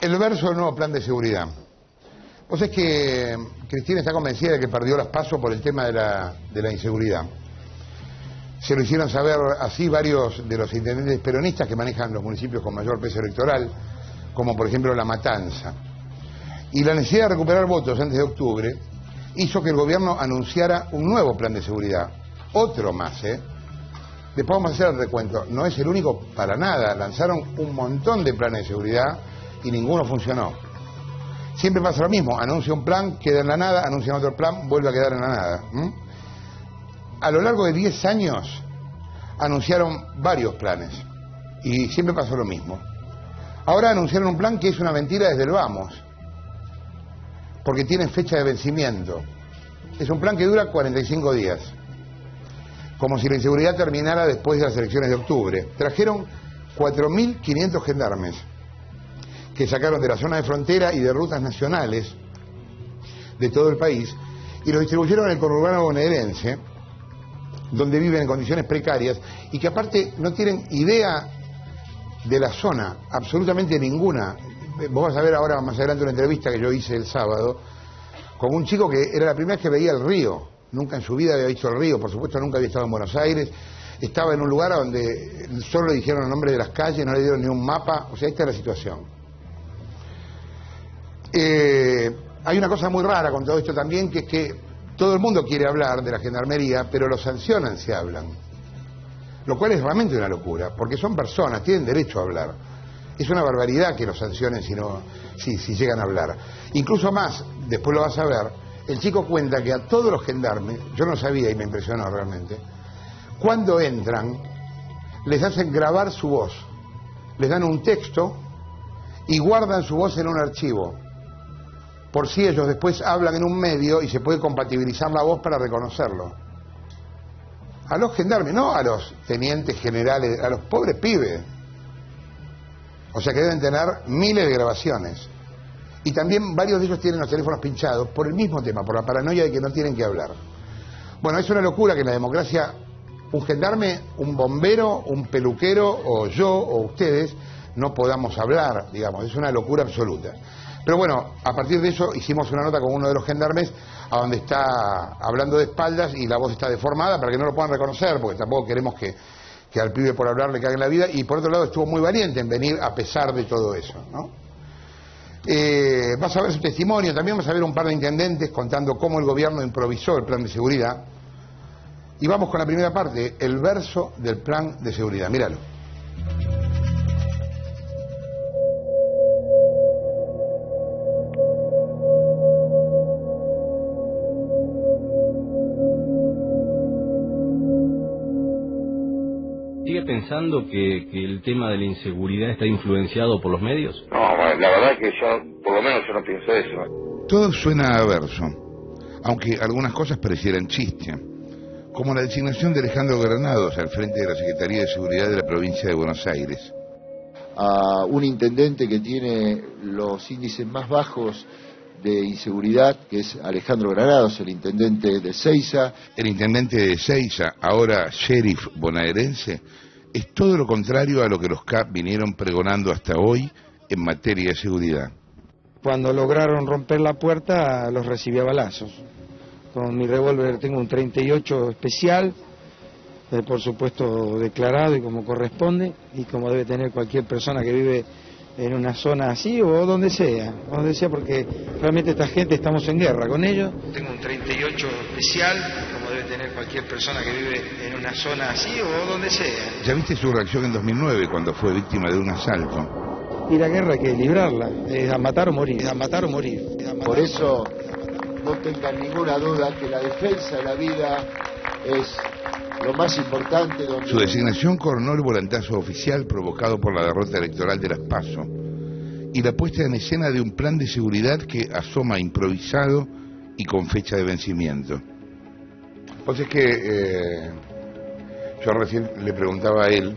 El verso del nuevo plan de seguridad. Vos sabés que Cristina está convencida de que perdió las PASO por el tema de la inseguridad. Se lo hicieron saber así varios de los intendentes peronistas que manejan los municipios con mayor peso electoral, como por ejemplo La Matanza. Y la necesidad de recuperar votos antes de octubre hizo que el gobierno anunciara un nuevo plan de seguridad. Otro más, ¿eh? Después vamos a hacer el recuento. No es el único para nada. Lanzaron un montón de planes de seguridad y ninguno funcionó. Siempre pasa lo mismo. Anuncia un plan, queda en la nada, anuncian otro plan, vuelve a quedar en la nada. A lo largo de 10 años anunciaron varios planes y siempre pasó lo mismo. Ahora anunciaron un plan que es una mentira desde el vamos, porque tiene fecha de vencimiento. Es un plan que dura 45 días, como si la inseguridad terminara después de las elecciones de octubre. Trajeron 4.500 gendarmes que sacaron de la zona de frontera y de rutas nacionales de todo el país y los distribuyeron en el conurbano bonaerense, donde viven en condiciones precarias y que aparte no tienen idea de la zona, absolutamente ninguna. Vos vas a ver ahora más adelante una entrevista que yo hice el sábado con un chico que era la primera vez que veía el río, nunca en su vida había visto el río, por supuesto nunca había estado en Buenos Aires, estaba en un lugar donde solo le dijeron el nombre de las calles, no le dieron ni un mapa, o sea, esta es la situación. Hay una cosa muy rara con todo esto también, que es que todo el mundo quiere hablar de la gendarmería, pero los sancionan si hablan. Lo cual es realmente una locura, porque son personas, tienen derecho a hablar. Es una barbaridad que los sancionen si llegan a hablar. Incluso más, después lo vas a ver, el chico cuenta que a todos los gendarmes, yo no sabía y me impresionó realmente, cuando entran, les hacen grabar su voz, les dan un texto y guardan su voz en un archivo. Por si ellos después hablan en un medio y se puede compatibilizar la voz para reconocerlo. A los gendarmes, no a los tenientes generales, a los pobres pibes. O sea que deben tener miles de grabaciones. Y también varios de ellos tienen los teléfonos pinchados por el mismo tema, por la paranoia de que no tienen que hablar. Bueno, es una locura que en la democracia un gendarme, un bombero, un peluquero o yo o ustedes no podamos hablar, digamos, es una locura absoluta. Pero bueno, a partir de eso hicimos una nota con uno de los gendarmes a donde está hablando de espaldas y la voz está deformada para que no lo puedan reconocer, porque tampoco queremos que al pibe por hablar le caguen la vida, y por otro lado estuvo muy valiente en venir a pesar de todo eso, ¿no? Vas a ver su testimonio, también vas a ver un par de intendentes contando cómo el gobierno improvisó el plan de seguridad. Y vamos con la primera parte, el verso del plan de seguridad. Míralo. ¿Sigue pensando que el tema de la inseguridad está influenciado por los medios? No, la verdad que yo, por lo menos yo no pienso eso. Todo suena a verso, aunque algunas cosas parecieran chiste, como la designación de Alejandro Granados al frente de la Secretaría de Seguridad de la provincia de Buenos Aires. A un intendente que tiene los índices más bajos de inseguridad, que es Alejandro Granados, el intendente de Seiza. El intendente de Seiza, ahora sheriff bonaerense, es todo lo contrario a lo que los CAP vinieron pregonando hasta hoy en materia de seguridad. Cuando lograron romper la puerta, los recibí a balazos. Con mi revólver tengo un 38 especial, por supuesto declarado y como corresponde, y como debe tener cualquier persona que vive en una zona así o donde sea, porque realmente esta gente estamos en guerra con ellos. Tengo un 38 especial, como debe tener cualquier persona que vive en una zona así o donde sea. ¿Ya viste su reacción en 2009 cuando fue víctima de un asalto? Y la guerra hay que librarla, es a matar o morir, a matar o morir. Por eso no tengan ninguna duda que la defensa de la vida es lo más importante. Su designación coronó el volantazo oficial provocado por la derrota electoral de las PASO y la puesta en escena de un plan de seguridad que asoma improvisado y con fecha de vencimiento. Pues es que yo recién le preguntaba a él,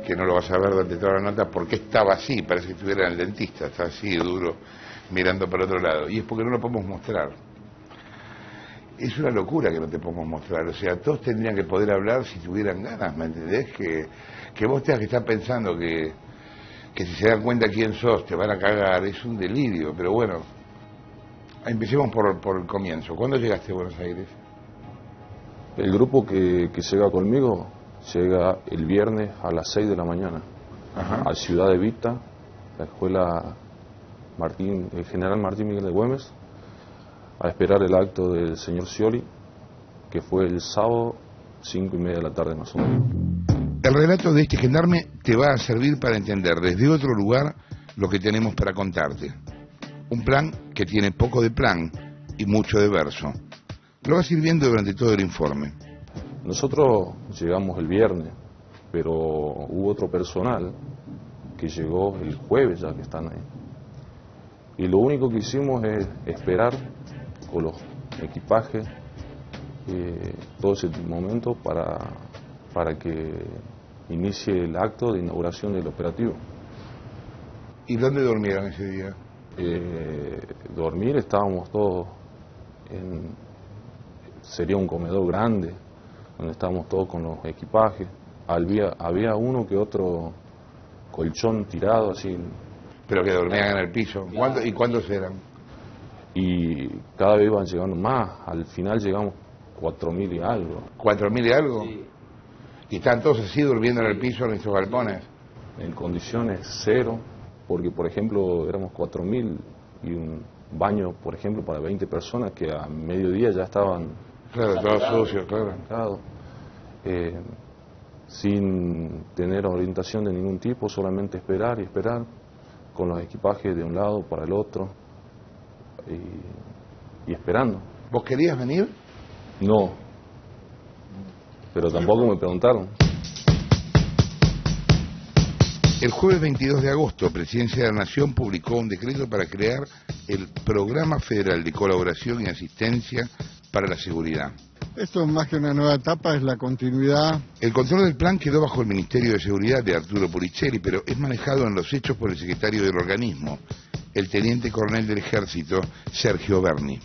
que no lo vas a ver durante toda la nota, por qué estaba así, parece que estuviera en el dentista, está así duro, mirando para otro lado, y es porque no lo podemos mostrar. Es una locura que no te podemos mostrar, o sea, todos tendrían que poder hablar si tuvieran ganas, ¿me entendés? Que vos tengas que estar pensando que que si se dan cuenta quién sos te van a cagar, es un delirio, pero bueno, empecemos por el comienzo. ¿Cuándo llegaste a Buenos Aires? El grupo que llega conmigo llega el viernes a las 6 de la mañana. Ajá. A Ciudad de Vita, la escuela el General Martín Miguel de Güemes, a esperar el acto del señor Scioli, que fue el sábado 5:30 de la tarde más o menos. El relato de este gendarme te va a servir para entender desde otro lugar lo que tenemos para contarte. Un plan que tiene poco de plan y mucho de verso. Lo vas a ir viendo durante todo el informe. Nosotros llegamos el viernes, pero hubo otro personal que llegó el jueves ya que están ahí. Y lo único que hicimos es esperar con los equipajes todo ese momento para que inicie el acto de inauguración del operativo. ¿Y dónde durmieron ese día? Dormir estábamos todos sería un comedor grande donde estábamos todos con los equipajes. Había uno que otro colchón tirado así. Pero que dormían en el piso. ¿Y cuántos eran? Y cada vez iban llegando más. Al final llegamos 4.000 y algo. ¿4.000 y algo? Sí. ¿Y están todos así durmiendo en el piso en estos galpones? En condiciones cero, porque por ejemplo éramos 4.000 y un baño, por ejemplo, para 20 personas que a mediodía ya estaban... Claro, todos sucios, claro. Sin tener orientación de ningún tipo, solamente esperar y esperar, con los equipajes de un lado para el otro, y esperando. ¿Vos querías venir? No, pero tampoco me preguntaron. El jueves 22 de agosto, Presidencia de la Nación publicó un decreto para crear el Programa Federal de Colaboración y Asistencia para la Seguridad. Esto más que una nueva etapa es la continuidad. El control del plan quedó bajo el Ministerio de Seguridad de Arturo Puricelli, pero es manejado en los hechos por el secretario del organismo, el teniente coronel del Ejército, Sergio Berni.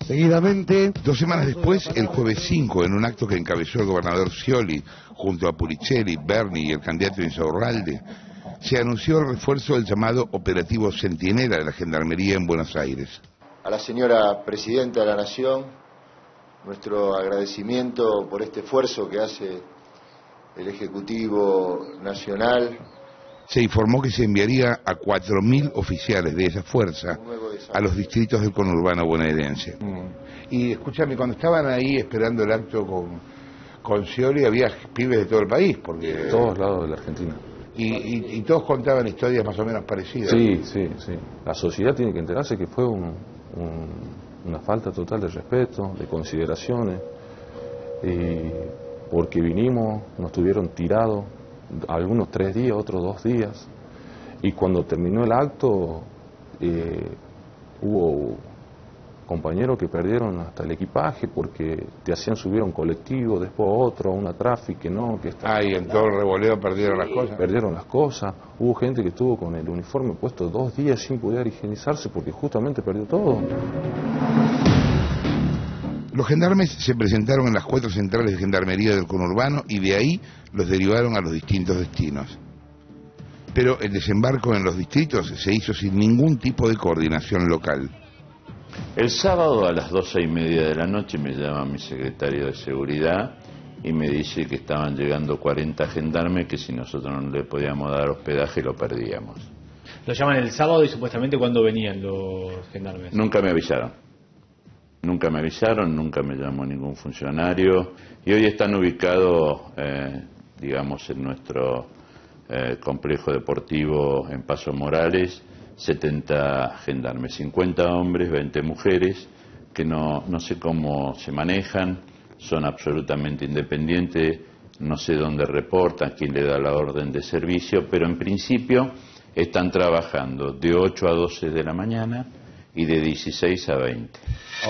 Seguidamente, 2 semanas después, el jueves 5, en un acto que encabezó el gobernador Scioli, junto a Puricelli, Berni y el candidato Insaurralde, se anunció el refuerzo del llamado Operativo Centinela de la Gendarmería en Buenos Aires. A la señora Presidenta de la Nación, nuestro agradecimiento por este esfuerzo que hace el Ejecutivo Nacional. Se informó que se enviaría a 4.000 oficiales de esa fuerza a los distritos del conurbano bonaerense. Y escúchame, cuando estaban ahí esperando el acto con Scioli, había pibes de todo el país, porque... De todos lados de la Argentina. Y todos contaban historias más o menos parecidas. Sí. La sociedad tiene que enterarse que fue una falta total de respeto, de consideraciones, porque vinimos, nos tuvieron tirados, algunos 3 días, otros 2 días, y cuando terminó el acto hubo compañeros que perdieron hasta el equipaje porque te hacían subir a un colectivo, después a otro, a una tráfico, que está... y en todo el revoleo perdieron las cosas. Perdieron las cosas, hubo gente que estuvo con el uniforme puesto 2 días sin poder higienizarse porque justamente perdió todo. Los gendarmes se presentaron en las 4 centrales de gendarmería del conurbano y de ahí los derivaron a los distintos destinos. Pero el desembarco en los distritos se hizo sin ningún tipo de coordinación local. El sábado a las 12:30 de la noche me llama mi secretario de Seguridad y me dice que estaban llegando 40 gendarmes, que si nosotros no le podíamos dar hospedaje lo perdíamos. Lo llaman el sábado y supuestamente ¿cuándo venían los gendarmes? Nunca me avisaron, nunca me llamó ningún funcionario y hoy están ubicados, digamos, en nuestro complejo deportivo en Paso Morales, 70 gendarmes, 50 hombres, 20 mujeres, que no sé cómo se manejan, son absolutamente independientes, no sé dónde reportan, quién le da la orden de servicio, pero en principio están trabajando de 8 a 12 de la mañana y de 16 a 20.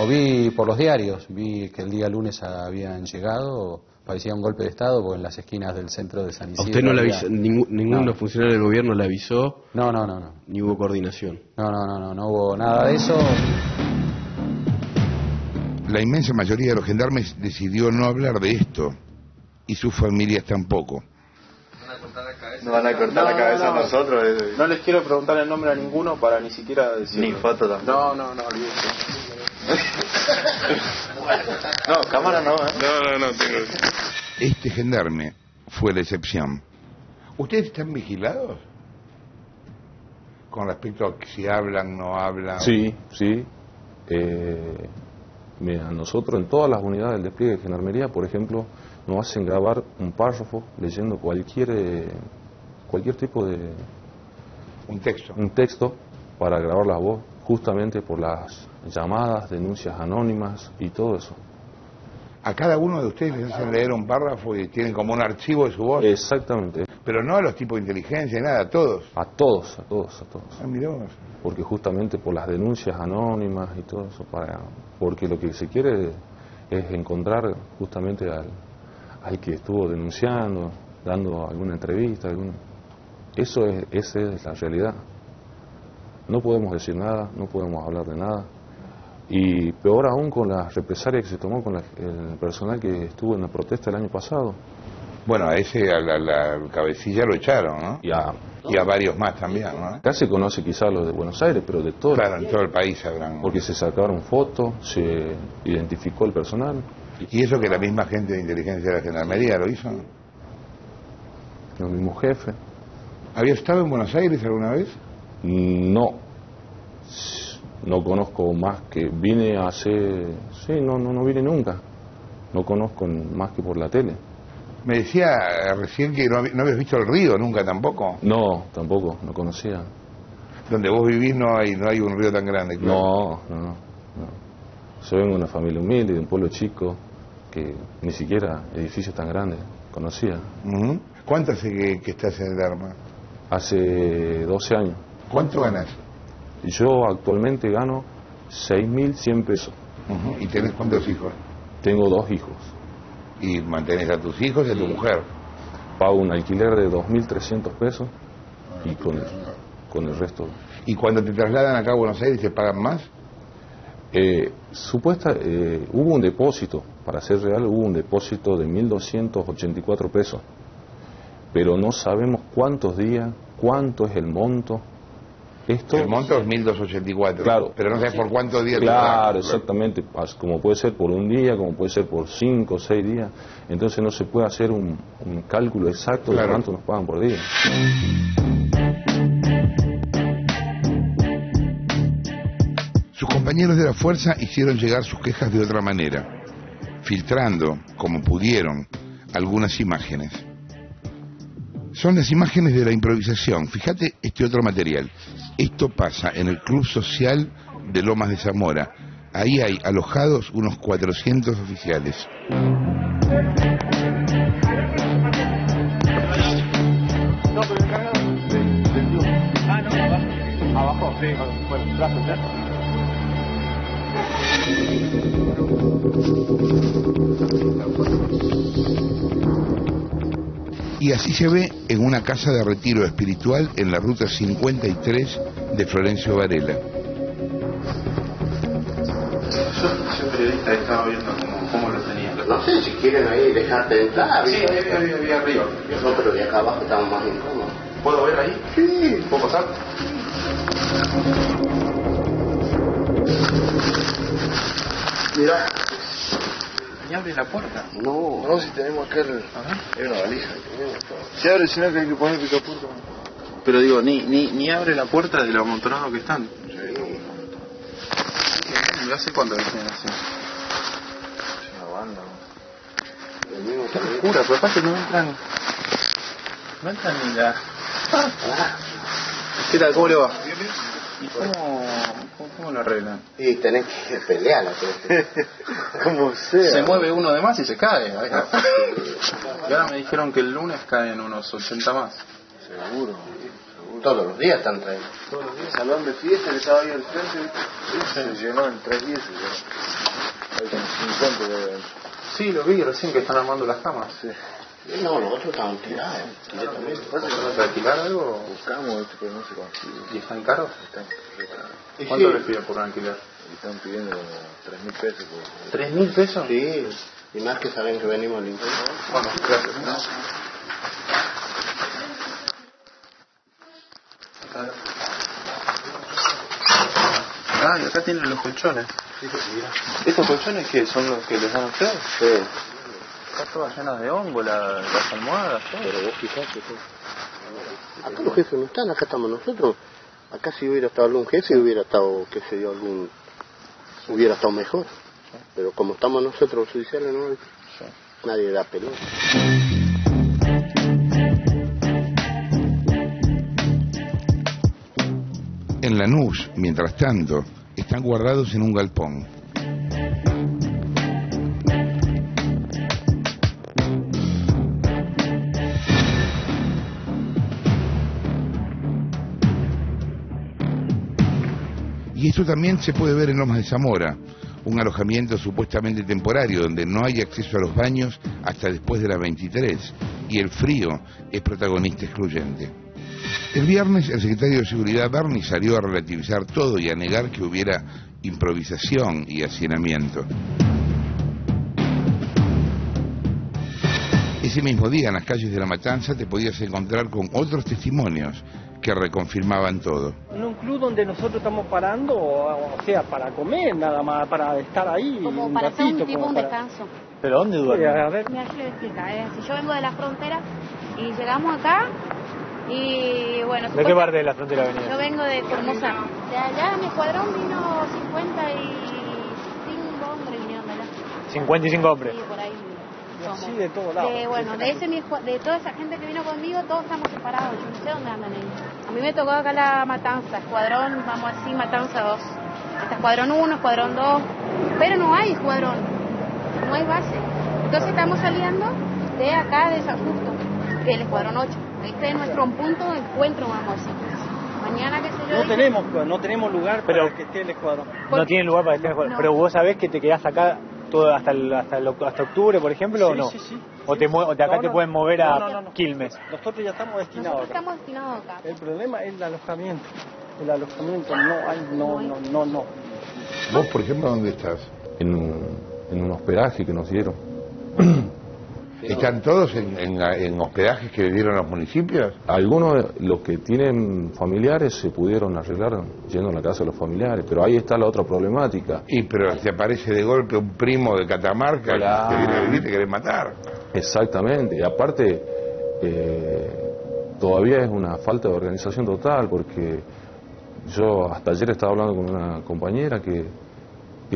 Vi por los diarios, vi que el día lunes habían llegado, parecía un golpe de Estado, porque en las esquinas del centro de San Isidro... ¿A usted no le avisó, ningún funcionario del gobierno le avisó? No. Ni hubo coordinación. No hubo nada de eso. La inmensa mayoría de los gendarmes decidió no hablar de esto, y sus familias tampoco. ¿Van a contar acá Nos van a cortar la cabeza a nosotros. No les quiero preguntar el nombre a ninguno para ni siquiera decirlo. Ni foto tampoco. No, olvídate. No, cámara no, No, tengo. Este gendarme fue la excepción. ¿Ustedes están vigilados? Con respecto a si hablan, no hablan. Sí. Mira, nosotros en todas las unidades del despliegue de Gendarmería, por ejemplo, nos hacen grabar un párrafo leyendo cualquier tipo de... Un texto para grabar la voz, justamente por las llamadas, denuncias anónimas y todo eso. A cada uno de ustedes les hacen leer un párrafo y tienen como un archivo de su voz. Exactamente. Pero no a los tipos de inteligencia, nada, a todos. A todos. Ah, mirá vos. Porque justamente por las denuncias anónimas y todo eso, porque lo que se quiere es encontrar justamente al que estuvo denunciando, dando alguna entrevista, esa es la realidad. No podemos decir nada, no podemos hablar de nada. Y peor aún con la represalia que se tomó con el personal que estuvo en la protesta el año pasado. Bueno, a ese, a la cabecilla lo echaron, ¿no? Y a varios más también, ¿no? Acá se conoce quizás los de Buenos Aires, pero de todo. Claro, en todo el país habrán. Porque se sacaron fotos, se identificó el personal. ¿Y eso que la misma gente de inteligencia de la Gendarmería lo hizo? Los mismos jefes. ¿Había estado en Buenos Aires alguna vez? No conozco más que vine hace... Sí, no vine nunca. No conozco más que por la tele. Me decía recién que no habías visto el río nunca tampoco. No, tampoco, no conocía. Donde vos vivís no hay un río tan grande, claro. No. Yo vengo de una familia humilde, de un pueblo chico, que ni siquiera edificios tan grandes conocía. ¿Cuánto hace que estás en el arma? Hace 12 años. ¿Cuánto ganas? Yo actualmente gano 6.100 pesos. ¿Y tenés cuántos hijos? Tengo 2 hijos. ¿Y mantenés a tus hijos y a tu mujer? Pago un alquiler de 2.300 pesos y con el resto. ¿Y cuando te trasladan acá a Buenos Aires te pagan más? Hubo un depósito, para ser real, hubo un depósito de 1.284 pesos. Pero no sabemos cuántos días, cuánto es el monto. El monto es 1.284. Claro. Pero no sabes por cuántos días. Claro, exactamente. Como puede ser por un día, como puede ser por 5 o 6 días. Entonces no se puede hacer un cálculo exacto de cuánto nos pagan por día. Sus compañeros de la fuerza hicieron llegar sus quejas de otra manera, filtrando, como pudieron, algunas imágenes. Son las imágenes de la improvisación. Fíjate este otro material. Esto pasa en el Club Social de Lomas de Zamora. Ahí hay alojados unos 400 oficiales. Abajo, sí, bueno, gracias. Y así se ve en una casa de retiro espiritual en la ruta 53 de Florencio Varela. Yo periodista estaba viendo cómo lo tenía. No sé si quieren ahí dejarte entrar. Sí, ahí arriba. No, pero de acá abajo estamos más incómodos. ¿Puedo ver ahí? Sí. ¿Puedo pasar? Mirá. ¿Y abre la puerta? No, si tenemos acá hay una valija. Se abre, sino que hay que poner picaporte. Pero digo, ni abre la puerta de lo amontonado que están. Sí. ¿Hace cuánto que tienen así? Es una banda. Qué locura, pero aparte no entran ni la... ¿Qué tal? ¿Cómo le va? ¿Y cómo lo arreglan? Y tenés que pelearla. Como sea. Se mueve uno de más y se cae. Y ahora me dijeron que el lunes caen unos 80 más. Seguro. Todos los días están trayendo. Todos los días. Salón de fiesta que estaba ahí al frente. Se llenó en 3 días. Hay como 50 de adentro. Sí, lo vi recién que están armando las camas. Sí. No, los otros estaban tirados. ¿Para alquilar algo? Buscamos, pero no se consigue. ¿Y están caros? Están caros. ¿Cuánto les piden por un alquiler? Están pidiendo como 3.000 pesos. ¿3.000 pesos? Sí, y más que saben que venimos al interior. Bueno, gracias. Ah, y acá tienen los colchones. ¿Estos colchones qué? ¿Son los que les dan a ustedes? Sí. Está todas llenas de hongo, las almohadas, todo. Pero vos fijate, acá los jefes no están, acá estamos nosotros. Acá si hubiera estado algún jefe hubiera estado, qué sé yo, hubiera estado mejor. Pero como estamos nosotros los judiciales, no, nadie da pelota. En Lanús, mientras tanto, están guardados en un galpón. Y esto también se puede ver en Lomas de Zamora, un alojamiento supuestamente temporario donde no hay acceso a los baños hasta después de las 23 y el frío es protagonista excluyente. El viernes el secretario de Seguridad Berni salió a relativizar todo y a negar que hubiera improvisación y hacinamiento. Ese mismo día en las calles de La Matanza te podías encontrar con otros testimonios que reconfirmaban todo. En un club donde nosotros estamos parando, o sea, para comer nada más, para estar ahí como un para ratito, hacer un tipo como un para... descanso. ¿Pero dónde duermen? A ver. Mira, yo le voy a explicar. Si yo vengo de la frontera y llegamos acá y bueno... ¿De qué parte de la frontera venía? Yo vengo de Formosa. De allá mi escuadrón vino 55 hombres vinieron de allá. 55 hombres. Sí, por ahí. Sí, de todos lados. De toda esa gente que vino conmigo, todos estamos separados. Yo no sé dónde andan ellos. A mí me tocó acá la Matanza, escuadrón, vamos así, Matanza 2. Está escuadrón 1, escuadrón 2. Pero no hay escuadrón, no hay base. Entonces estamos saliendo de acá, de San Justo, del escuadrón 8. Este es nuestro punto de encuentro, vamos a decir. Mañana, qué sé yo. No tenemos lugar para que esté el escuadrón. No tienen lugar para que esté el escuadrón. No. Pero vos sabés que te quedás acá todo hasta octubre, por ejemplo, sí, ¿o no? Sí. ¿O de acá te pueden mover a Quilmes? Nosotros ya estamos destinados acá. Estamos destinados acá. El problema es el alojamiento. El alojamiento no. ¿Vos, por ejemplo, dónde estás? En un hospedaje que nos dieron. ¿Están todos en hospedajes que dieron los municipios? Algunos de los que tienen familiares se pudieron arreglar yendo a la casa de los familiares, pero ahí está la otra problemática. Pero te aparece de golpe un primo de Catamarca que viene a vivir y te quiere matar. Exactamente, y aparte todavía es una falta de organización total, porque yo hasta ayer estaba hablando con una compañera que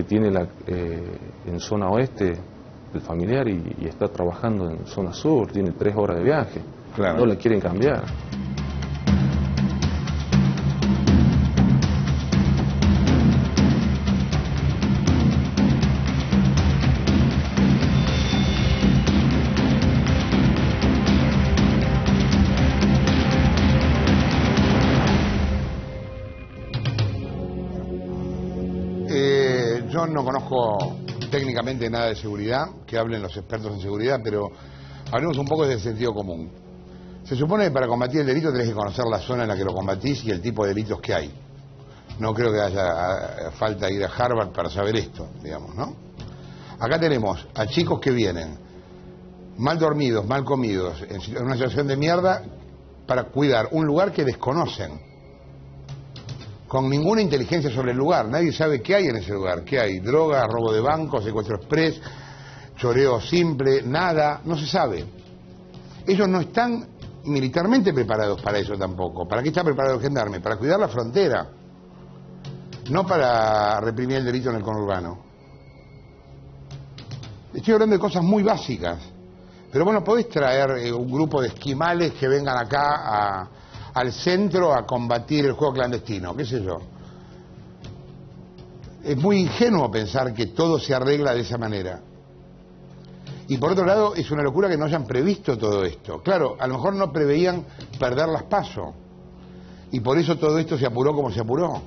tiene en zona oeste el familiar y está trabajando en zona sur, tiene 3 horas de viaje. Claro. No le quieren cambiar. Yo no conozco técnicamente nada de seguridad, que hablen los expertos en seguridad, pero hablemos un poco del sentido común. Se supone que para combatir el delito tenés que conocer la zona en la que lo combatís y el tipo de delitos que hay. No creo que haya falta ir a Harvard para saber esto, digamos, ¿no? Acá tenemos a chicos que vienen mal dormidos, mal comidos, en una situación de mierda, para cuidar un lugar que desconocen, con ninguna inteligencia sobre el lugar. Nadie sabe qué hay en ese lugar, qué hay: droga, robo de banco, secuestro express, choreo simple, nada, no se sabe. Ellos no están militarmente preparados para eso tampoco. ¿Para qué está preparado el gendarme? Para cuidar la frontera, no para reprimir el delito en el conurbano. Estoy hablando de cosas muy básicas, pero vos no podés traer un grupo de esquimales que vengan acá al centro a combatir el juego clandestino, qué sé yo. Es muy ingenuo pensar que todo se arregla de esa manera. Y por otro lado, es una locura que no hayan previsto todo esto. Claro, a lo mejor no preveían perder las PASO, y por eso todo esto se apuró como se apuró.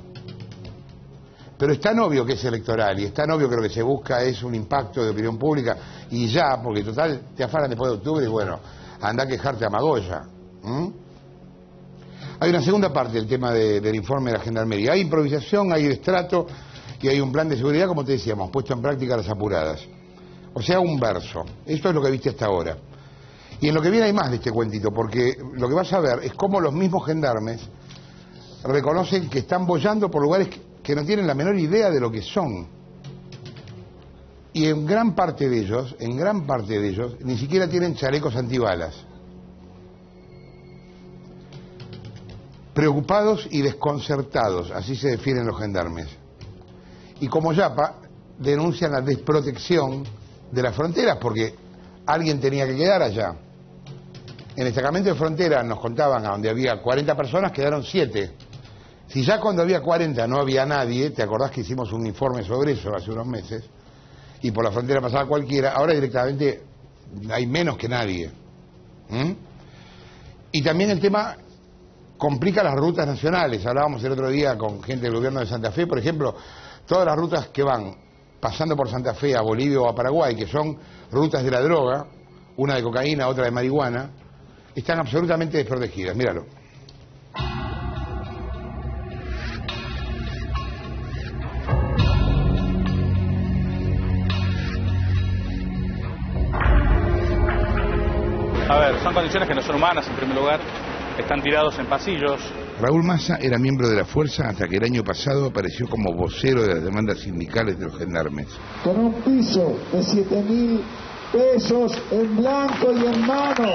Pero es tan obvio que es electoral, y es tan obvio que lo que se busca es un impacto de opinión pública, y ya, porque total te afanan después de octubre, y bueno, anda a quejarte a Magoya. Hay una segunda parte del tema del informe de la Gendarmería. Hay improvisación, hay destrato y hay un plan de seguridad, como te decíamos, puesto en práctica a las apuradas. O sea, un verso. Esto es lo que viste hasta ahora. Y en lo que viene hay más de este cuentito, porque lo que vas a ver es cómo los mismos gendarmes reconocen que están boyando por lugares que no tienen la menor idea de lo que son. Y en gran parte de ellos, ni siquiera tienen chalecos antibalas. Preocupados y desconcertados, así se definen los gendarmes. Y como Yapa, denuncian la desprotección de las fronteras, porque alguien tenía que quedar allá. En el destacamento de frontera nos contaban, a donde había 40 personas, quedaron 7. Si ya cuando había 40 no había nadie, te acordás que hicimos un informe sobre eso hace unos meses, y por la frontera pasaba cualquiera, ahora directamente hay menos que nadie. Y también el tema complica las rutas nacionales. Hablábamos el otro día con gente del gobierno de Santa Fe, por ejemplo, todas las rutas que van pasando por Santa Fe a Bolivia o a Paraguay, que son rutas de la droga, una de cocaína, otra de marihuana, están absolutamente desprotegidas. Míralo. A ver, son condiciones que no son humanas, en primer lugar. Están tirados en pasillos. Raúl Massa era miembro de la fuerza hasta que el año pasado apareció como vocero de las demandas sindicales de los gendarmes. Con un piso de 7.000 pesos en blanco y en mano.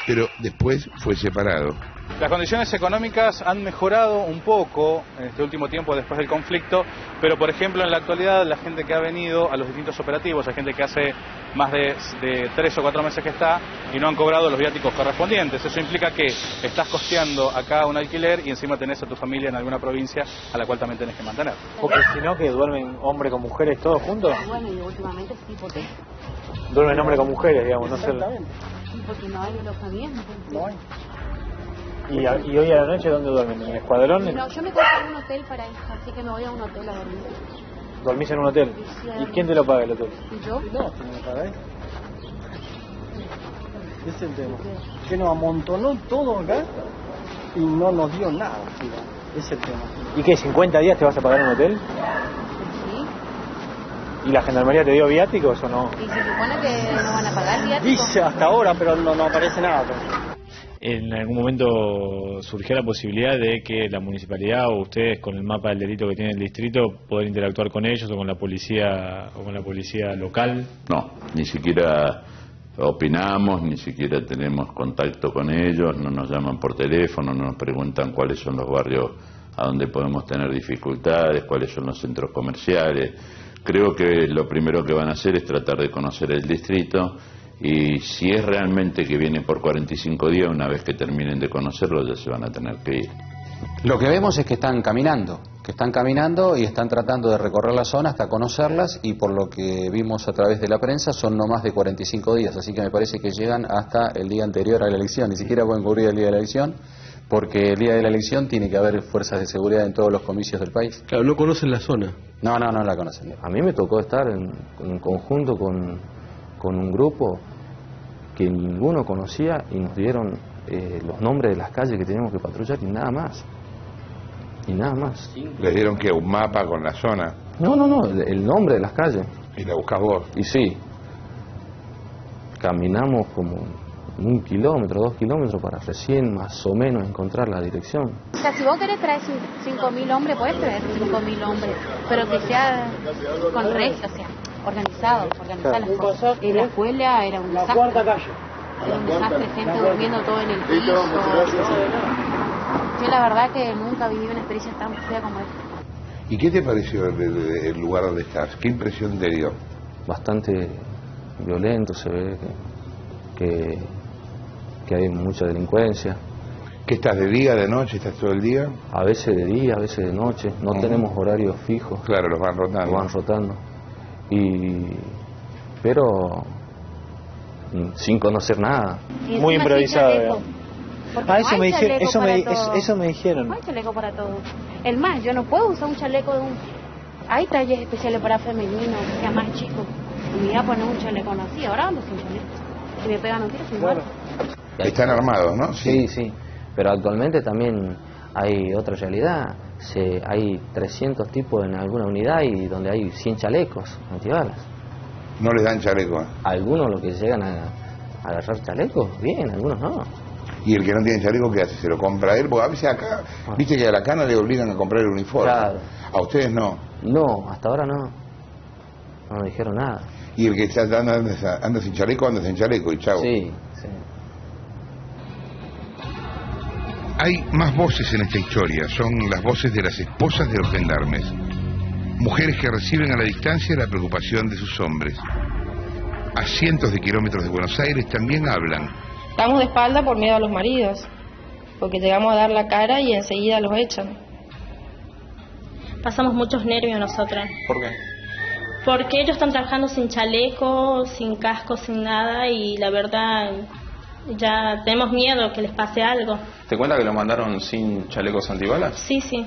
Pero después fue separado. Las condiciones económicas han mejorado un poco en este último tiempo después del conflicto, pero por ejemplo en la actualidad la gente que ha venido a los distintos operativos, hay gente que hace más de 3 o 4 meses que está y no han cobrado los viáticos correspondientes. Eso implica que estás costeando acá un alquiler y encima tenés a tu familia en alguna provincia a la cual también tenés que mantener. Porque si no, que duermen hombre con mujeres todos juntos. Bueno, y últimamente sí, porque... Duermen hombre con mujeres, digamos, no sé. Sí, porque no hay alojamiento. No hay. ¿Y hoy a la noche dónde duermen? ¿En el escuadrón? No, yo me compré un hotel para eso, así que me voy a un hotel a dormir. ¿Dormís en un hotel? ¿Y quién te lo paga el hotel? ¿Yo? No, ¿quién me lo paga? Ese es el tema. Que nos amontonó todo acá y no nos dio nada. Ese es el tema. ¿Y qué, 50 días te vas a pagar un hotel? Sí. ¿Y la gendarmería te dio viáticos o no? Y se supone que no van a pagar viáticos. Dice hasta ahora, pero no aparece nada. En algún momento surgió la posibilidad de que la municipalidad o ustedes, con el mapa del delito que tiene el distrito, poder interactuar con ellos o con la policía local. No, ni siquiera opinamos, ni siquiera tenemos contacto con ellos, no nos llaman por teléfono, no nos preguntan cuáles son los barrios a donde podemos tener dificultades, cuáles son los centros comerciales. Creo que lo primero que van a hacer es tratar de conocer el distrito. Y si es realmente que viene por 45 días, una vez que terminen de conocerlo ya se van a tener que ir. Lo que vemos es que están caminando y están tratando de recorrer la zona hasta conocerlas, y por lo que vimos a través de la prensa son no más de 45 días, así que me parece que llegan hasta el día anterior a la elección, ni siquiera pueden cubrir el día de la elección, porque el día de la elección tiene que haber fuerzas de seguridad en todos los comicios del país. Claro, no conocen la zona. No la conocen. A mí me tocó estar en conjunto con un grupo que ninguno conocía y nos dieron los nombres de las calles que teníamos que patrullar y nada más. ¿Les dieron que un mapa con la zona? No, el nombre de las calles. ¿Y la buscás vos? Y sí. Caminamos como 1 kilómetro, 2 kilómetros para recién más o menos encontrar la dirección. O sea, si vos querés traer 5.000 hombres, puedes traer 5.000 hombres, pero que sea con red, o sea, organizar las cosas. En la escuela era un desastre. Era un desastre, gente durmiendo todo en el piso. Yo la verdad que nunca viví una experiencia tan fea como esta. ¿Y qué te pareció el lugar donde estás? ¿Qué impresión te dio? Bastante violento, se ve que hay mucha delincuencia. ¿Qué estás, de día, de noche? ¿Estás todo el día? A veces de día, a veces de noche. No tenemos horarios fijos. Claro, los van rotando. Pero sin conocer nada. Muy improvisado. Eso me dijeron. No hay chaleco para todo. El más, yo no puedo usar un chaleco de un... Hay talles especiales para femenino, que sea más chico. Y me iba a poner un chaleco así, ahora ando sin chaleco. Si me pegan un tiro, sin muerto. Están armados, ¿no? Sí. Pero actualmente también hay otra realidad. Hay 300 tipos en alguna unidad y donde hay 100 chalecos antibalas. ¿No les dan chaleco? Algunos lo que llegan a agarrar chalecos, bien, algunos no. Y el que no tiene chaleco, ¿qué hace? ¿Se lo compra él? Porque a veces acá, viste que a la cana le obligan a comprar el uniforme. Claro. ¿A ustedes no? No, hasta ahora no. No me dijeron nada. Y el que anda sin chaleco, anda sin chaleco y chau. Sí, sí. Hay más voces en esta historia, son las voces de las esposas de los gendarmes. Mujeres que reciben a la distancia la preocupación de sus hombres. A cientos de kilómetros de Buenos Aires también hablan. Estamos de espalda por miedo a los maridos, porque llegamos a dar la cara y enseguida los echan. Pasamos muchos nervios nosotras. ¿Por qué? Porque ellos están trabajando sin chaleco, sin casco, sin nada, y la verdad ya tenemos miedo que les pase algo. ¿Te cuenta que lo mandaron sin chalecos antibalas? Sí, sí.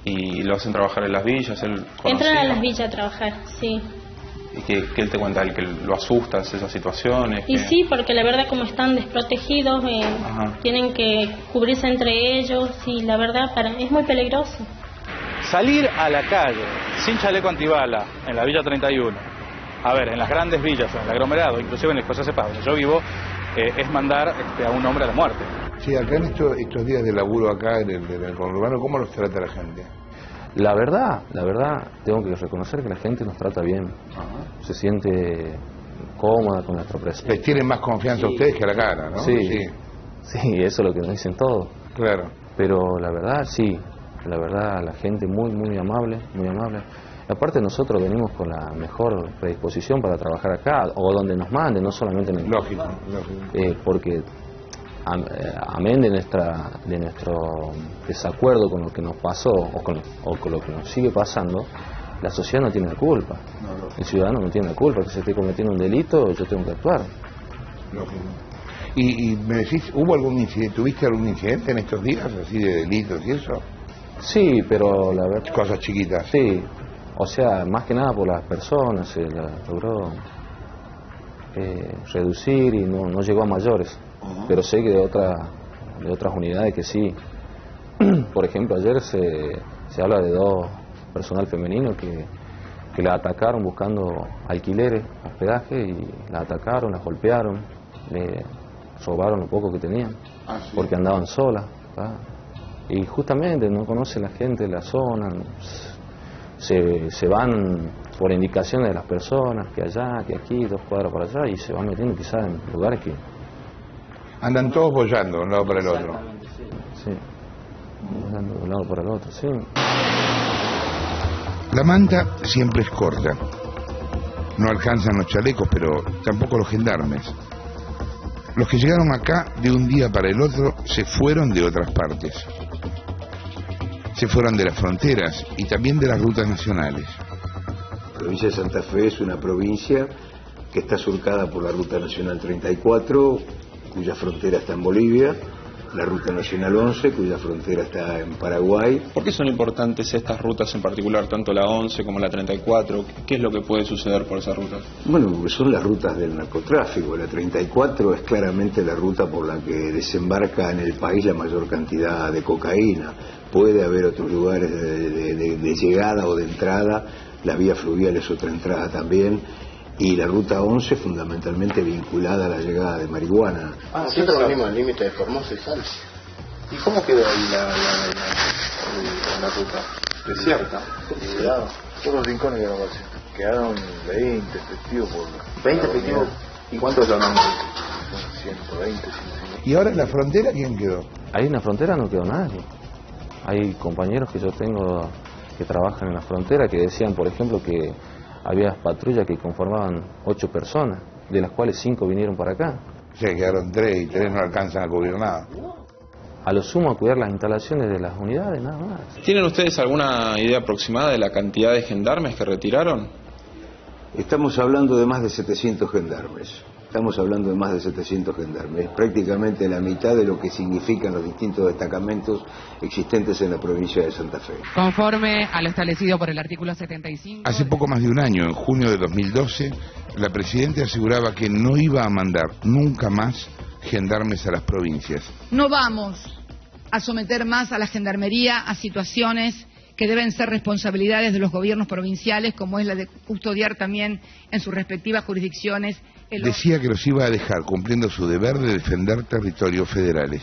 ¿Y lo hacen trabajar en las villas? ¿Él Entran a las villas a trabajar, sí. ¿Y qué él te cuenta? ¿El que lo asustas esas situaciones? Y sí, porque la verdad como están desprotegidos, tienen que cubrirse entre ellos y la verdad es muy peligroso. Salir a la calle sin chaleco antibala en la Villa 31, a ver, en las grandes villas, en el aglomerado, inclusive en el José Cepaz, donde yo vivo, es mandar a un hombre a la muerte. Sí, acá en estos días de laburo acá en el conurbano, ¿cómo los trata la gente? La verdad, tengo que reconocer que la gente nos trata bien. Se siente cómoda con nuestro presencia. Les tienen más confianza a ustedes que a la cara, ¿no? Sí, eso es lo que nos dicen todos. Claro. Pero la verdad, sí, la verdad, la gente muy amable, muy amable. Aparte nosotros venimos con la mejor predisposición para trabajar acá, o donde nos manden, no solamente en el... Lógico. Porque amén de nuestro desacuerdo con lo que nos pasó o con lo que nos sigue pasando, la sociedad no tiene la culpa. El ciudadano no tiene la culpa, que se esté cometiendo un delito, yo tengo que actuar. Lógico. Y me decís, ¿hubo algún incidente, tuviste algún incidente en estos días, así de delitos y eso? Sí, pero la verdad... Cosas chiquitas. Sí, o sea, más que nada por las personas, se logró reducir y no llegó a mayores. Pero sé que de otras unidades que sí. Por ejemplo, ayer se habla de 2 personal femenino que la atacaron buscando alquileres, hospedaje, y la atacaron, la golpearon, le robaron lo poco que tenían, porque andaban solas. Y justamente no conoce la gente de la zona, se van por indicaciones de las personas, que allá, que aquí, 2 cuadras para allá, y se van metiendo quizás en lugares que... Andan todos bollando de un lado para el otro. Sí, andando de un lado para el otro, sí. La manta siempre es corta. No alcanzan los chalecos, pero tampoco los gendarmes. Los que llegaron acá de un día para el otro se fueron de otras partes. Se fueron de las fronteras y también de las rutas nacionales. La provincia de Santa Fe es una provincia que está surcada por la Ruta Nacional 34, cuya frontera está en Bolivia, la Ruta Nacional 11, cuya frontera está en Paraguay. ¿Por qué son importantes estas rutas en particular, tanto la 11 como la 34? ¿Qué es lo que puede suceder por esas rutas? Bueno, porque son las rutas del narcotráfico. La 34 es claramente la ruta por la que desembarca en el país la mayor cantidad de cocaína. Puede haber otros lugares de llegada o de entrada, la vía fluvial es otra entrada también. Y la ruta 11 fundamentalmente vinculada a la llegada de marihuana. Nosotros venimos al límite de Formosa y Salta. ¿Y cómo quedó ahí la ruta? ¿Desierta? Cuidado, todos los rincones que no aparecen. Quedaron 20 efectivos por... ¿20 efectivos? ¿Y cuántos llaman? 120, 150. ¿Y ahora en la frontera quién quedó? Ahí en la frontera no quedó nadie. Hay compañeros que yo tengo que trabajan en la frontera que decían, por ejemplo, que había patrullas que conformaban 8 personas, de las cuales 5 vinieron para acá. O sea, quedaron 3 y 3 no alcanzan a cubrir nada. A lo sumo a cuidar las instalaciones de las unidades, nada más. ¿Tienen ustedes alguna idea aproximada de la cantidad de gendarmes que retiraron? Estamos hablando de más de 700 gendarmes. Estamos hablando de más de 700 gendarmes. Es prácticamente la mitad de lo que significan los distintos destacamentos existentes en la provincia de Santa Fe. Conforme a lo establecido por el artículo 75... Hace poco más de un año, en junio de 2012, la Presidenta aseguraba que no iba a mandar nunca más gendarmes a las provincias. No vamos a someter más a la gendarmería a situaciones que deben ser responsabilidades de los gobiernos provinciales, como es la de custodiar también en sus respectivas jurisdicciones. Decía que los iba a dejar cumpliendo su deber de defender territorios federales.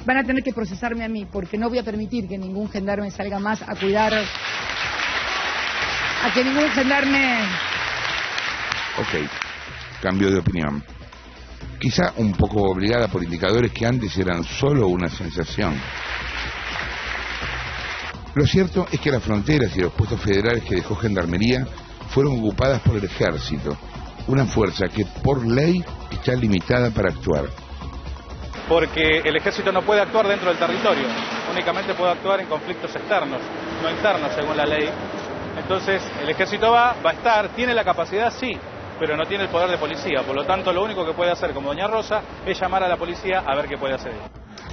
Van a tener que procesarme a mí, porque no voy a permitir que ningún gendarme salga más a cuidar, a que ningún gendarme... Ok, cambio de opinión. Quizá un poco obligada por indicadores que antes eran solo una sensación. Lo cierto es que las fronteras y los puestos federales que dejó Gendarmería fueron ocupadas por el Ejército, una fuerza que por ley está limitada para actuar. Porque el Ejército no puede actuar dentro del territorio, únicamente puede actuar en conflictos externos, no internos según la ley. Entonces el Ejército va a estar, tiene la capacidad, sí, pero no tiene el poder de policía. Por lo tanto, lo único que puede hacer, como doña Rosa, es llamar a la policía a ver qué puede hacer.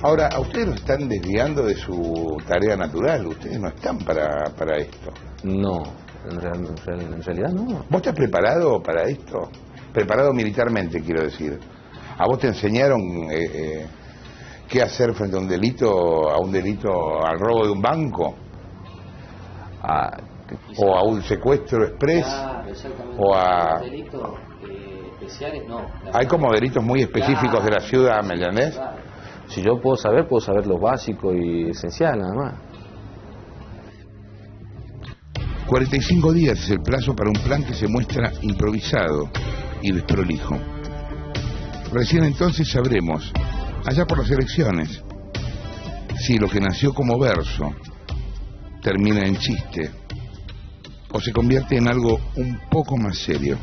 Ahora, a ustedes lo están desviando de su tarea natural, ustedes no están para esto. No, en realidad no. ¿Vos estás preparado para esto? Preparado militarmente, quiero decir. ¿A vos te enseñaron qué hacer frente a un delito, al robo de un banco? O a un secuestro express, o a... delitos especiales, no. Hay como delitos muy específicos de la ciudad, ¿me entendés? Claro. Si yo puedo saber lo básico y esencial, nada más. 45 días es el plazo para un plan que se muestra improvisado y desprolijo. Recién entonces sabremos, allá por las elecciones, si lo que nació como verso termina en chiste o se convierte en algo un poco más serio.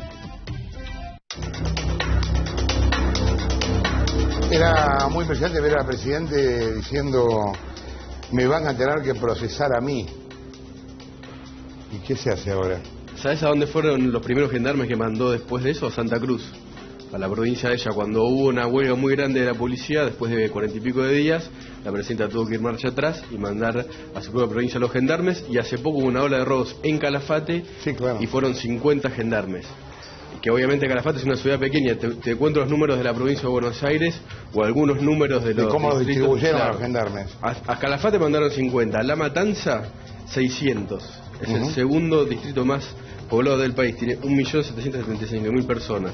Era muy impresionante ver al presidente diciendo: me van a tener que procesar a mí. ¿Y qué se hace ahora? ¿Sabes a dónde fueron los primeros gendarmes que mandó después de eso? A Santa Cruz, a la provincia de ella. Cuando hubo una huelga muy grande de la policía, después de 40 y pico de días, la presidenta tuvo que ir marcha atrás y mandar a su propia provincia a los gendarmes. Y hace poco hubo una ola de robos en Calafate, sí, claro, y fueron 50 gendarmes. Que obviamente Calafate es una ciudad pequeña. Te cuento los números de la provincia de Buenos Aires o algunos números de los... ¿Y cómo los distribuyeron, claro, a los gendarmes? A Calafate mandaron 50, a La Matanza 600. Es el segundo distrito más poblado del país, tiene 1.775.000 personas.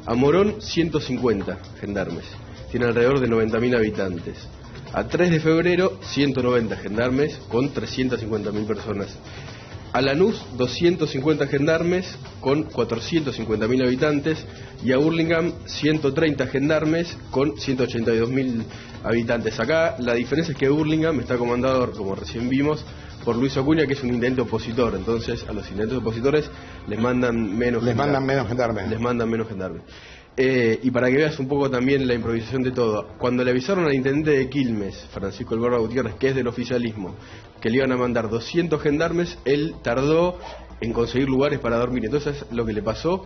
A Morón 150 gendarmes, tiene alrededor de 90.000 habitantes. A 3 de febrero 190 gendarmes con 350.000 personas. A Lanús 250 gendarmes con 450.000 habitantes y a Hurlingham 130 gendarmes con 182.000 habitantes. Acá la diferencia es que Hurlingham está comandado, como recién vimos, por Luis Acuña, que es un intendente opositor. Entonces a los intendentes opositores les mandan menos gendarmes. Les mandan menos gendarmes. Y para que veas un poco también la improvisación de todo, cuando le avisaron al intendente de Quilmes, Francisco Elborra Gutiérrez, que es del oficialismo, que le iban a mandar 200 gendarmes, él tardó en conseguir lugares para dormir. Entonces lo que le pasó,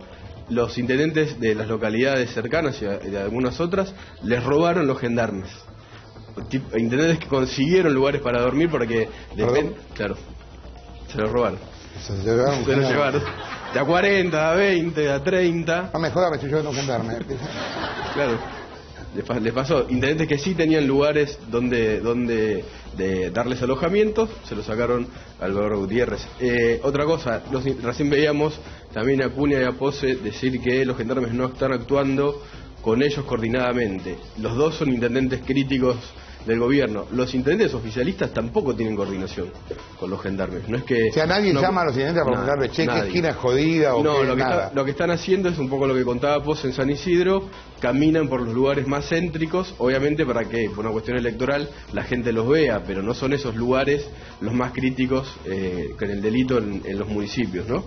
los intendentes de las localidades cercanas y de algunas otras les robaron los gendarmes. Intendentes que consiguieron lugares para dormir porque claro, se los robaron. Se los llevaron. De a 40, de a 20, de a 30. No me jodas, me estoy llevando un gendarme. Claro, le pasó. Intendentes que sí tenían lugares donde de darles alojamiento, se los sacaron al Álvaro Gutiérrez. Otra cosa, recién veíamos también a Acuña y a Pose decir que los gendarmes no están actuando con ellos coordinadamente. Los dos son intendentes críticos del gobierno. Los intendentes oficialistas tampoco tienen coordinación con los gendarmes. No es que... O sea, nadie llama a los intendentes a preguntarle, che, ¿qué esquina es jodida o no, qué, nada? Lo que están haciendo es un poco lo que contaba Pose en San Isidro. Caminan por los lugares más céntricos, obviamente para que, por una cuestión electoral, la gente los vea, pero no son esos lugares los más críticos con el delito en los municipios, ¿no?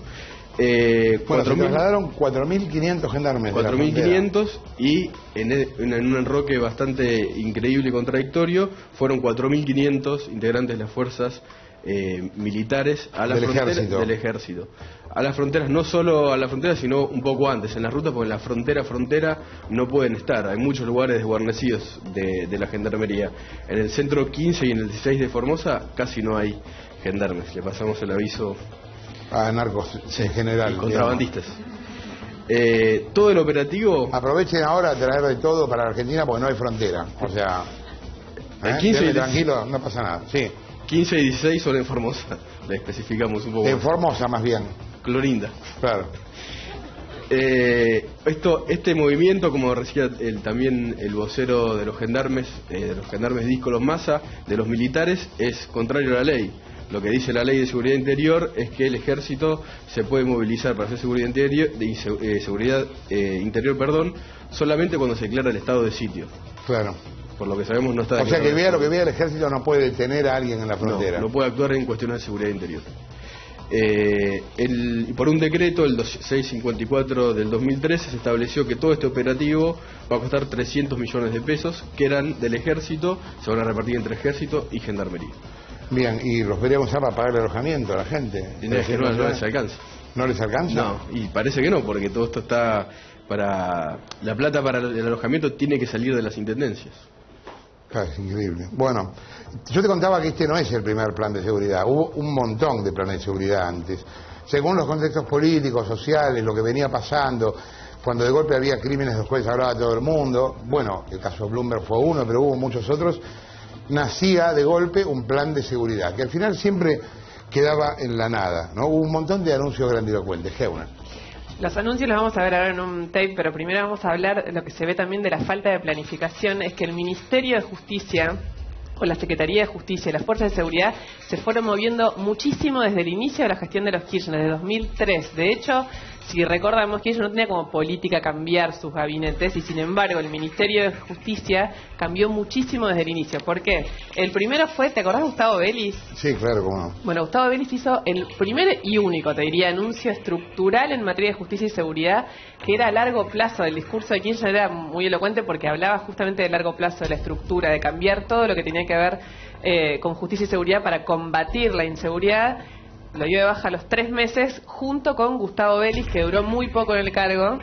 Bueno, se trasladaron 4.500 gendarmes. 4.500 y en un enroque bastante increíble y contradictorio fueron 4.500 integrantes de las fuerzas militares a las fronteras del ejército. A las fronteras, no solo a la frontera, sino un poco antes, en la ruta, porque en la frontera no pueden estar. Hay muchos lugares desguarnecidos de la gendarmería. En el centro 15 y en el 16 de Formosa casi no hay gendarmes. Le pasamos el aviso a narcos en general. Contrabandistas. Todo el operativo... Aprovechen ahora de traer de todo para la Argentina porque no hay frontera. O sea, el 15 y tranquilo, no pasa nada. Sí. 15 y 16 son en Formosa. le especificamos un poco En más. Formosa, más bien. Clorinda. Claro. Este movimiento, como decía también el vocero de los gendarmes Díscolos Massa, de los militares, es contrario a la ley. Lo que dice la ley de seguridad interior es que el ejército se puede movilizar para hacer seguridad interior, solamente cuando se declara el estado de sitio. Claro. Por lo que sabemos no está. O sea que vea lo que vea el ejército no puede detener a alguien en la frontera. No puede actuar en cuestiones de seguridad interior. Por un decreto, el 654 del 2013, se estableció que todo este operativo va a costar 300 millones de pesos, que eran del ejército, se van a repartir entre ejército y gendarmería. Bien, ¿y los podríamos usar para pagar el alojamiento a la gente? No les alcanza. ¿No les alcanza? No, y parece que no, porque todo esto está para... La plata para el alojamiento tiene que salir de las intendencias. Claro, es increíble. Bueno, yo te contaba que este no es el primer plan de seguridad. Hubo un montón de planes de seguridad antes. Según los contextos políticos, sociales, lo que venía pasando, cuando de golpe había crímenes de los cuales hablaba todo el mundo, bueno, el caso Bloomberg fue uno, pero hubo muchos otros, nacía de golpe un plan de seguridad, que al final siempre quedaba en la nada, ¿no? Hubo un montón de anuncios grandilocuentes. Geuner. Los anuncios los vamos a ver ahora en un tape, pero primero vamos a hablar de lo que se ve también de la falta de planificación, es que el Ministerio de Justicia o la Secretaría de Justicia y las Fuerzas de Seguridad se fueron moviendo muchísimo desde el inicio de la gestión de los Kirchner, de 2003. De hecho, si recordamos, Kirchner no tenía como política cambiar sus gabinetes y sin embargo el Ministerio de Justicia cambió muchísimo desde el inicio. ¿Por qué? El primero fue, ¿te acordás de Gustavo Vélez? Sí, claro, cómo no. Bueno, Gustavo Vélez hizo el primer y único, te diría, anuncio estructural en materia de justicia y seguridad, que era a largo plazo. El discurso de Kirchner era muy elocuente porque hablaba justamente de largo plazo, de la estructura, de cambiar todo lo que tenía que ver con justicia y seguridad para combatir la inseguridad. Lo dio de baja a los 3 meses junto con Gustavo Vélez, que duró muy poco en el cargo,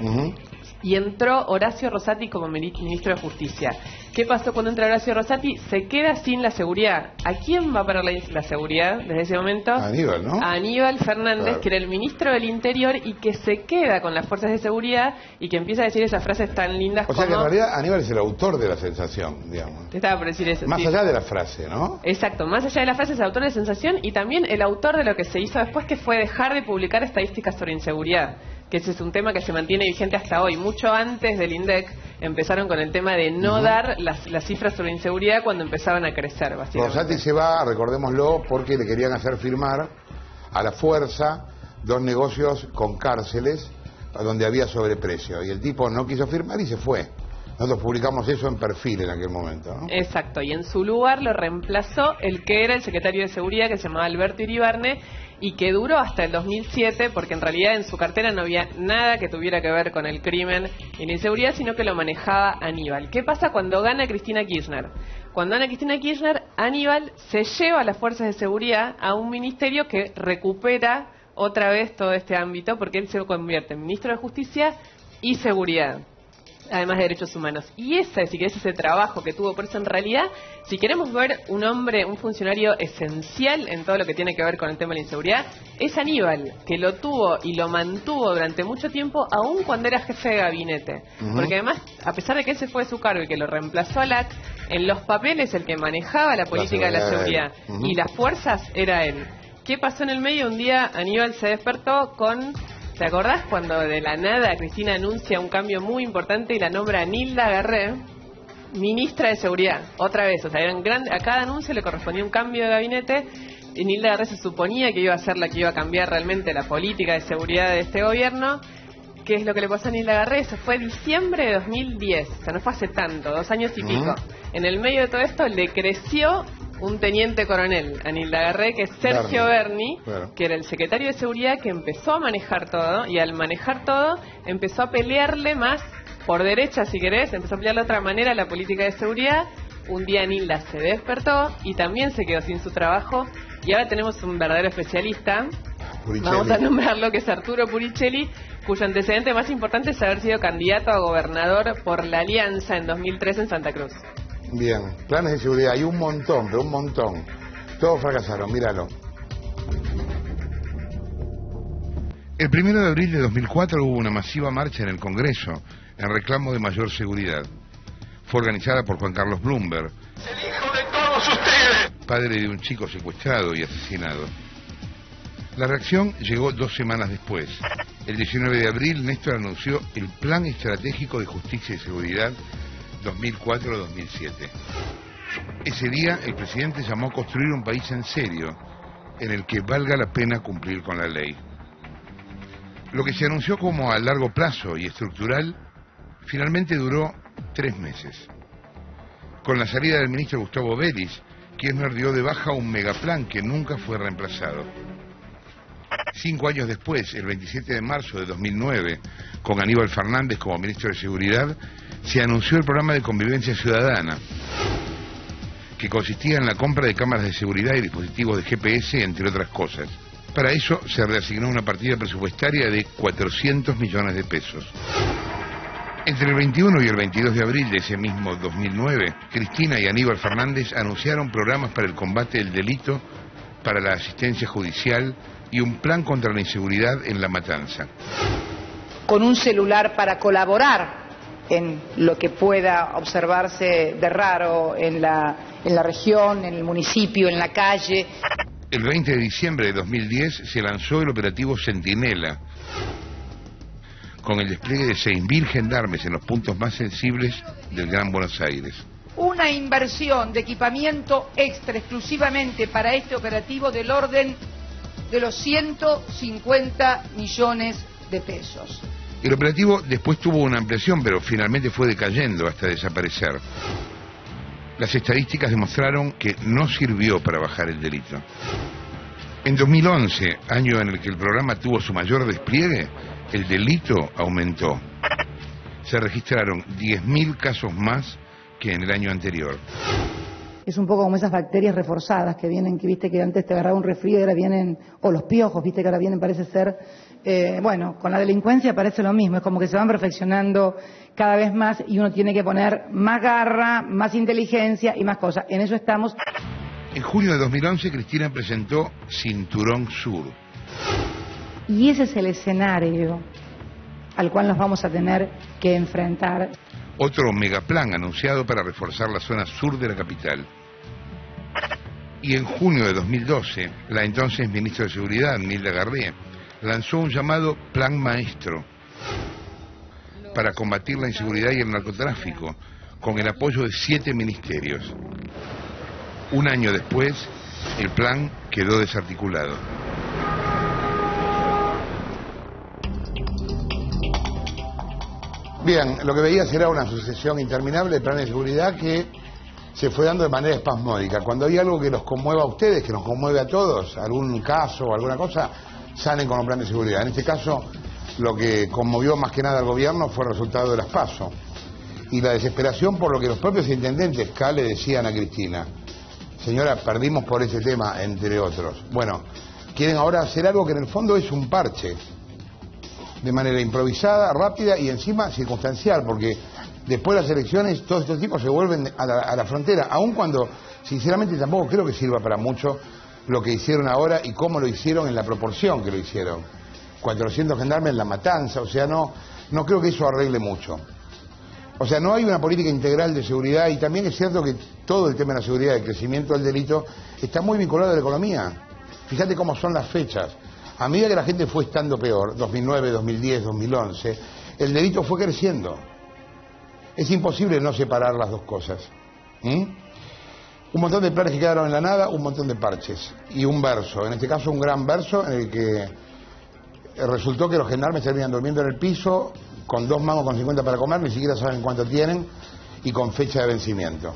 y entró Horacio Rosati como ministro de Justicia. ¿Qué pasó cuando entra Horacio Rosati? Se queda sin la seguridad. ¿A quién va a parar la seguridad desde ese momento? A Aníbal, ¿no? A Aníbal Fernández, claro, que era el ministro del Interior y que se queda con las fuerzas de seguridad y que empieza a decir esas frases tan lindas como... O sea que en realidad Aníbal es el autor de la sensación, digamos. Te estaba por decir eso. Más sí, allá de la frase, ¿no? Exacto, más allá de la frase es el autor de sensación y también el autor de lo que se hizo después, que fue dejar de publicar estadísticas sobre inseguridad, que ese es un tema que se mantiene vigente hasta hoy. Mucho antes del INDEC empezaron con el tema de no dar las cifras sobre inseguridad cuando empezaban a crecer, básicamente. Rosati se va, recordémoslo, porque le querían hacer firmar a la fuerza 2 negocios con cárceles donde había sobreprecio. Y el tipo no quiso firmar y se fue. Nosotros publicamos eso en Perfil en aquel momento, ¿no? Exacto, y en su lugar lo reemplazó el que era el secretario de Seguridad, que se llamaba Alberto Iribarne, y que duró hasta el 2007, porque en realidad en su cartera no había nada que tuviera que ver con el crimen y la inseguridad, sino que lo manejaba Aníbal. ¿Qué pasa cuando gana Cristina Kirchner? Cuando gana Cristina Kirchner, Aníbal se lleva a las fuerzas de seguridad a un ministerio que recupera otra vez todo este ámbito, porque él se convierte en ministro de Justicia y Seguridad, además de Derechos Humanos. Y ese es el trabajo que tuvo. Por eso, en realidad, si queremos ver un hombre, un funcionario esencial en todo lo que tiene que ver con el tema de la inseguridad, es Aníbal, que lo tuvo y lo mantuvo durante mucho tiempo, aún cuando era jefe de gabinete. Porque además, a pesar de que él se fue de su cargo y que lo reemplazó a LAC, en los papeles el que manejaba la política de la seguridad y las fuerzas era él. ¿Qué pasó en el medio? Un día Aníbal se despertó con... ¿Te acordás cuando de la nada Cristina anuncia un cambio muy importante y la nombra a Nilda Garré ministra de Seguridad? Otra vez, o sea, a cada anuncio le correspondía un cambio de gabinete y Nilda Garré se suponía que iba a ser la que iba a cambiar realmente la política de seguridad de este gobierno. ¿Qué es lo que le pasó a Nilda Garré? Eso fue diciembre de 2010, o sea, no fue hace tanto, 2 años y pico. En el medio de todo esto le creció un teniente coronel a Nilda Garré, que es Sergio Berni, que era el secretario de Seguridad, que empezó a manejar todo, y al manejar todo empezó a pelearle más por derecha, si querés, empezó a pelear de otra manera la política de seguridad. Un día Nilda se despertó y también se quedó sin su trabajo, y ahora tenemos un verdadero especialista, vamos a nombrarlo, que es Arturo Puricelli, cuyo antecedente más importante es haber sido candidato a gobernador por la Alianza en 2003 en Santa Cruz. Bien, planes de seguridad, hay un montón, pero un montón. Todos fracasaron, míralo. El 1 de abril de 2004 hubo una masiva marcha en el Congreso en reclamo de mayor seguridad. Fue organizada por Juan Carlos Bloomberg, ¡El hijo de todos ustedes! padre de un chico secuestrado y asesinado. La reacción llegó 2 semanas después. El 19 de abril, Néstor anunció el Plan Estratégico de Justicia y Seguridad 2004-2007. Ese día, el presidente llamó a construir un país en serio, en el que valga la pena cumplir con la ley. Lo que se anunció como a largo plazo y estructural, finalmente duró 3 meses. Con la salida del ministro Gustavo Vélez, Kirchner dio de baja un megaplan que nunca fue reemplazado. 5 años después, el 27 de marzo de 2009, con Aníbal Fernández como ministro de Seguridad, se anunció el programa de convivencia ciudadana, que consistía en la compra de cámaras de seguridad y dispositivos de GPS, entre otras cosas. Para eso se reasignó una partida presupuestaria de 400 millones de pesos. Entre el 21 y el 22 de abril de ese mismo 2009, Cristina y Aníbal Fernández anunciaron programas para el combate del delito, para la asistencia judicial y un plan contra la inseguridad en La Matanza. Con un celular para colaborar en lo que pueda observarse de raro en la región, en el municipio, en la calle. El 20 de diciembre de 2010 se lanzó el operativo Centinela, con el despliegue de 6.000 gendarmes en los puntos más sensibles del Gran Buenos Aires. Una inversión de equipamiento extra exclusivamente para este operativo del orden de los 150 millones de pesos. El operativo después tuvo una ampliación, pero finalmente fue decayendo hasta desaparecer. Las estadísticas demostraron que no sirvió para bajar el delito. En 2011, año en el que el programa tuvo su mayor despliegue, el delito aumentó. Se registraron 10.000 casos más que en el año anterior. Es un poco como esas bacterias reforzadas que vienen, que viste que antes te agarraba un resfrío y ahora vienen, o los piojos, viste que ahora vienen, parece ser, bueno, con la delincuencia parece lo mismo, es como que se van perfeccionando cada vez más y uno tiene que poner más garra, más inteligencia y más cosas. En eso estamos. En junio de 2011, Cristina presentó Cinturón Sur. Y ese es el escenario al cual nos vamos a tener que enfrentar. Otro megaplan anunciado para reforzar la zona sur de la capital. Y en junio de 2012, la entonces ministra de Seguridad, Nilda Garré, lanzó un llamado Plan Maestro para combatir la inseguridad y el narcotráfico, con el apoyo de 7 ministerios. Un año después, el plan quedó desarticulado. Bien, lo que veías era una sucesión interminable de planes de seguridad que se fue dando de manera espasmódica. Cuando hay algo que los conmueva a ustedes, que nos conmueve a todos, algún caso o alguna cosa, salen con un plan de seguridad. En este caso, lo que conmovió más que nada al gobierno fue el resultado de las PASO y la desesperación por lo que los propios intendentes acá le decían a Cristina: señora, perdimos por ese tema, entre otros. Bueno, quieren ahora hacer algo que en el fondo es un parche, de manera improvisada, rápida y encima circunstancial, porque después de las elecciones todos estos tipos se vuelven a la frontera, aun cuando sinceramente tampoco creo que sirva para mucho lo que hicieron ahora y cómo lo hicieron en la proporción que lo hicieron. 400 gendarmes en La Matanza, o sea, no creo que eso arregle mucho. O sea, no hay una política integral de seguridad y también es cierto que todo el tema de la seguridad y el crecimiento del delito está muy vinculado a la economía. Fíjate cómo son las fechas. A medida que la gente fue estando peor, 2009, 2010, 2011, el delito fue creciendo. Es imposible no separar las dos cosas. Un montón de planes que quedaron en la nada, un montón de parches. Y un verso, en este caso un gran verso, en el que resultó que los gendarmes terminan durmiendo en el piso, con 2 mangos con 50 para comer, ni siquiera saben cuánto tienen, y con fecha de vencimiento.